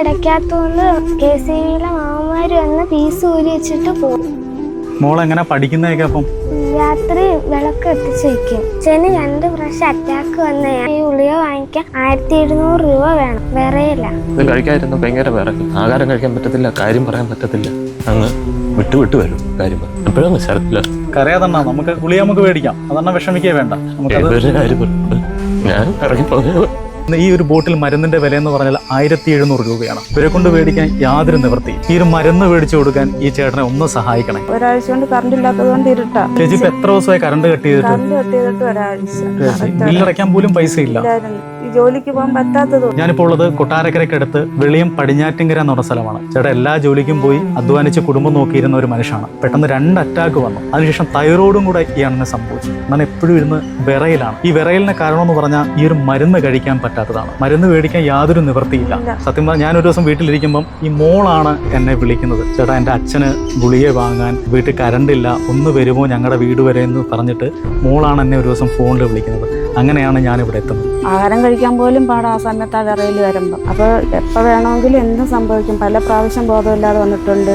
അടയ്ക്കാത്തോണ്ട് KCBയിലെ മാമന്മാര് വന്ന് ഫീസ് ഊരി വെച്ചിട്ട് പോകും. മോളെങ്ങനെ പഠിക്കുന്നതൊക്കെ? അപ്പം രാത്രി വിളക്ക് കത്തിച്ച് വെക്കും. അച്ഛന് 2 പ്രാവശ്യം അറ്റാക്ക് വന്ന ഈ ഗുളിക വാങ്ങിക്കാൻ 1700 രൂപ വേണം. വിറയില്ല. ഇത് കഴിക്കാതിരുന്ന ഭയങ്കര വിറക്കും. ആഹാരം കഴിക്കാൻ പറ്റത്തില്ല, കാര്യം പറയാൻ പറ്റത്തില്ല. അങ്ങ് വിട്ടു വരും കാര്യം പറയും. എപ്പോഴൊന്നും ശരത്തില്ല. കരയാതണ്ണ, നമുക്ക് ഗുളിക നമുക്ക് മേടിക്കാം. അതെണ്ണ വിഷമിക്കേ വേണ്ട. ഞാൻ ഇറങ്ങിപ്പോകുന്നത്. ഈ ഒരു ബോട്ടിൽ മരുന്നിന്റെ വില എന്ന് പറഞ്ഞാൽ 1700 രൂപയാണ്. ഇവരെ കൊണ്ട് മേടിക്കാൻ യാതൊരു നിവൃത്തി. ഈ ഒരു മരുന്ന് മേടിച്ചു കൊടുക്കാൻ ഈ ചേട്ടനെ ഒന്ന് സഹായിക്കണേ. ഒരാഴ്ച കൊണ്ട് കറണ്ട് ഇല്ലാത്തത് കൊണ്ട് ഇരുട്ടാ. ചേച്ചി ഇപ്പൊ എത്ര ദിവസമായി കറണ്ട് കട്ട് ചെയ്തിട്ട്? ഒരാഴ്ച. ബില്ലടയ്ക്കാൻ പോലും പൈസ ഇല്ല. ഈ ജോലിക്ക് പോകാൻ പറ്റാത്തത്. ഞാനിപ്പോൾ ഉള്ളത് കൊട്ടാരക്കരയ്ക്കടുത്ത് വെളിയം പടിഞ്ഞാറ്റിങ്കര എന്ന് പറഞ്ഞ സ്ഥലമാണ്. ചേട്ടാ എല്ലാ ജോലിക്കും പോയി അധ്വാനിച്ച് കുടുംബം നോക്കിയിരുന്ന ഒരു മനുഷ്യനാണ്. പെട്ടെന്ന് 2 അറ്റാക്ക് വന്നു. അതിനുശേഷം തൈറോയിഡും കൂടെ ഇയാണെന്ന് സംഭവിച്ചു. ഞാൻ എപ്പോഴും ഇരുന്ന് വിറയിലാണ്. ഈ വിറയലിന് കാരണം എന്ന് പറഞ്ഞാൽ ഈ ഒരു മരുന്ന് കഴിക്കാൻ പറ്റാത്തതാണ്. മരുന്ന് മേടിക്കാൻ യാതൊരു നിവൃത്തിയില്ല. സത്യം പറഞ്ഞാൽ ഞാനൊരു ദിവസം വീട്ടിലിരിക്കുമ്പം ഈ മോളാണ് എന്നെ വിളിക്കുന്നത്. ചേട്ടാ എൻ്റെ അച്ഛന് ഗുളിക വാങ്ങാൻ വീട്ടിൽ കറണ്ടില്ല, ഒന്ന് വരുമോ ഞങ്ങളുടെ വീട് വരെ എന്ന് പറഞ്ഞിട്ട് മോളാണ് എന്നെ ഒരു ദിവസം ഫോണിൽ വിളിക്കുന്നത്. അങ്ങനെയാണ് ഞാനിവിടെ എത്തുന്നത്. ആഹാരം കഴിക്കാൻ പോലും പാടാ ആ സമയത്ത് ആ വിറയിൽ വരുമ്പോൾ. അപ്പോൾ എപ്പോൾ വേണമെങ്കിലും എന്തും സംഭവിക്കും. പല പ്രാവശ്യം ബോധമില്ലാതെ വന്നിട്ടുണ്ട്.